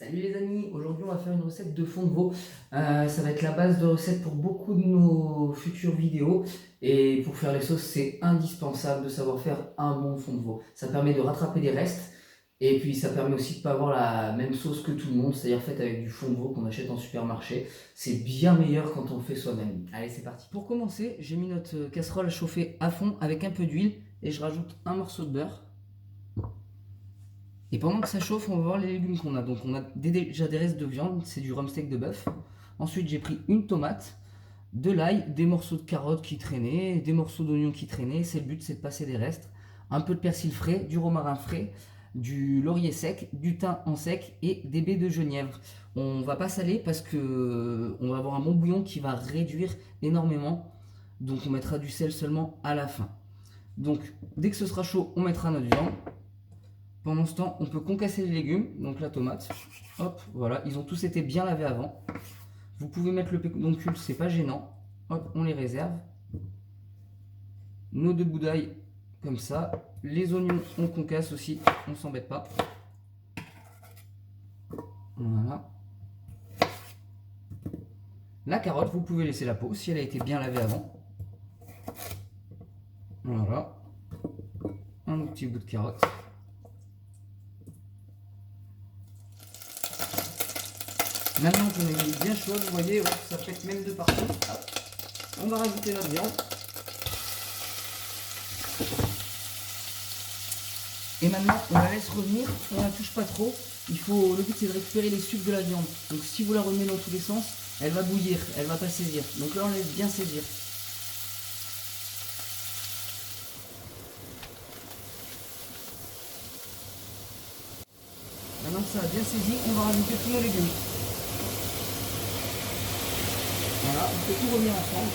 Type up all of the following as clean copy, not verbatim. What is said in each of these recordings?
Salut les amis, aujourd'hui on va faire une recette de fond de veau. Ça va être la base de recette pour beaucoup de nos futures vidéos. Et pour faire les sauces, c'est indispensable de savoir faire un bon fond de veau. Ça permet de rattraper des restes. Et puis ça permet aussi de ne pas avoir la même sauce que tout le monde, c'est-à-dire faite avec du fond de veau qu'on achète en supermarché. C'est bien meilleur quand on le fait soi-même. Allez, c'est parti. Pour commencer, j'ai mis notre casserole à chauffer à fond avec un peu d'huile et je rajoute un morceau de beurre. Et pendant que ça chauffe, on va voir les légumes qu'on a. Donc on a déjà des restes de viande, c'est du rumsteak de bœuf. Ensuite j'ai pris une tomate, de l'ail, des morceaux de carottes qui traînaient, des morceaux d'oignons qui traînaient. C'est le but, c'est de passer des restes. Un peu de persil frais, du romarin frais, du laurier sec, du thym en sec et des baies de genièvre. On va pas saler parce que on va avoir un bon bouillon qui va réduire énormément. Donc on mettra du sel seulement à la fin. Donc dès que ce sera chaud, on mettra notre viande. Pendant ce temps, on peut concasser les légumes, donc la tomate. Hop, voilà, ils ont tous été bien lavés avant. Vous pouvez mettre le pédoncule, c'est pas gênant. Hop, on les réserve. Nos deux bouts d'ail, comme ça. Les oignons, on concasse aussi, on s'embête pas. Voilà. La carotte, vous pouvez laisser la peau si elle a été bien lavée avant. Voilà. Un autre petit bout de carotte. Maintenant qu'on est mis bien chaud, vous voyez, ouais, ça pète même de partout. Hop. On va rajouter notre viande. Et maintenant, on la laisse revenir, on la touche pas trop. Le but c'est de récupérer les sucres de la viande. Donc si vous la remenez dans tous les sens, elle va bouillir, elle va pas saisir. Donc là on laisse bien saisir. Maintenant que ça a bien saisi, on va rajouter tous nos légumes. Voilà, on fait tout revenir ensemble.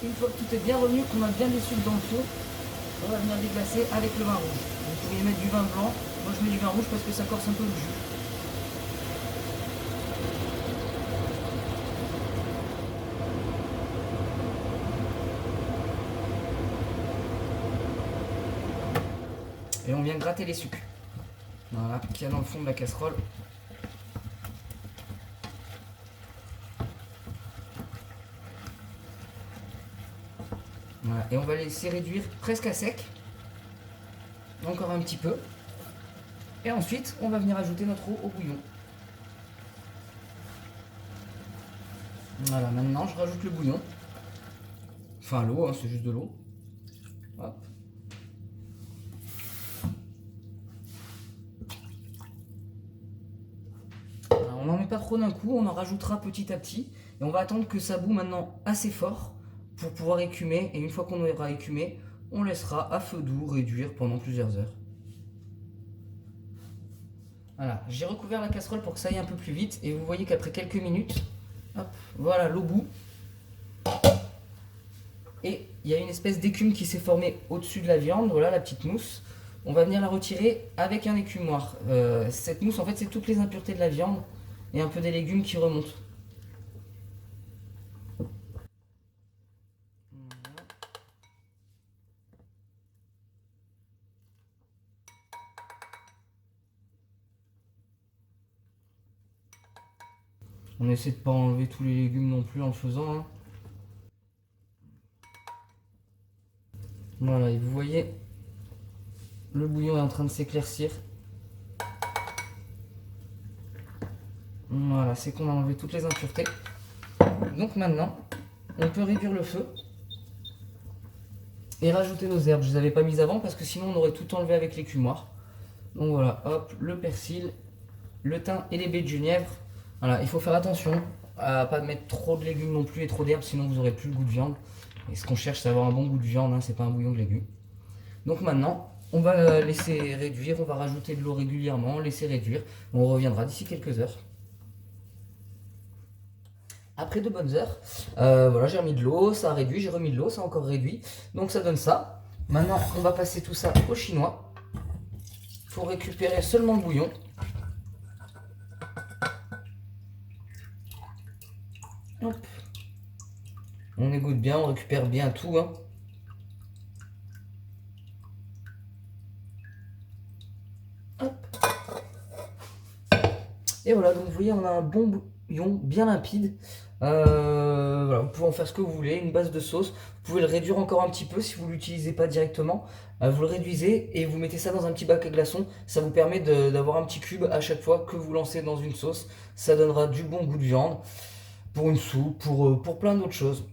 Une fois que tout est bien revenu, qu'on a bien des sucres dans le fond, on va venir déglacer avec le vin rouge. Vous pourriez mettre du vin blanc, moi je mets du vin rouge parce que ça corse un peu le jus. Et on vient gratter les sucres. Voilà, qu'il y a dans le fond de la casserole. Voilà, et on va laisser réduire presque à sec. Encore un petit peu. Et ensuite, on va venir ajouter notre eau au bouillon. Voilà, maintenant je rajoute le bouillon. Enfin l'eau, hein, c'est juste de l'eau. Hop. Alors, on n'en met pas trop d'un coup, on en rajoutera petit à petit. Et on va attendre que ça bout maintenant assez fort pour pouvoir écumer. Et une fois qu'on aura écumé, on laissera à feu doux réduire pendant plusieurs heures. Voilà, j'ai recouvert la casserole pour que ça aille un peu plus vite. Et vous voyez qu'après quelques minutes, hop, voilà l'eau bout. Et il y a une espèce d'écume qui s'est formée au-dessus de la viande, voilà la petite mousse. On va venir la retirer avec un écumoire. Cette mousse, en fait, c'est toutes les impuretés de la viande et un peu des légumes qui remontent. On essaie de ne pas enlever tous les légumes non plus en le faisant, hein. Voilà, et vous voyez, le bouillon est en train de s'éclaircir. Voilà, c'est qu'on a enlevé toutes les impuretés. Donc maintenant, on peut réduire le feu et rajouter nos herbes. Je ne les avais pas mises avant parce que sinon on aurait tout enlevé avec l'écumoire. Donc voilà, hop, le persil, le thym et les baies de genièvre. Voilà, il faut faire attention à pas mettre trop de légumes non plus et trop d'herbes, sinon vous n'aurez plus le goût de viande. Et ce qu'on cherche, c'est avoir un bon goût de viande, hein, c'est pas un bouillon de légumes. Donc maintenant, on va laisser réduire, on va rajouter de l'eau régulièrement, laisser réduire. On reviendra d'ici quelques heures. Après de bonnes heures, voilà, j'ai remis de l'eau, ça a réduit, j'ai remis de l'eau, ça a encore réduit. Donc ça donne ça. Maintenant, on va passer tout ça au chinois. Il faut récupérer seulement le bouillon. Hop. On égoutte bien, on récupère bien tout, hein. Hop. Et voilà, donc vous voyez, on a un bon bouillon bien limpide. Voilà, vous pouvez en faire ce que vous voulez, une base de sauce. Vous pouvez le réduire encore un petit peu si vous ne l'utilisez pas directement. Vous le réduisez et vous mettez ça dans un petit bac à glaçons. Ça vous permet d'avoir un petit cube à chaque fois que vous lancez dans une sauce. Ça donnera du bon goût de viande pour une soupe, pour plein d'autres choses.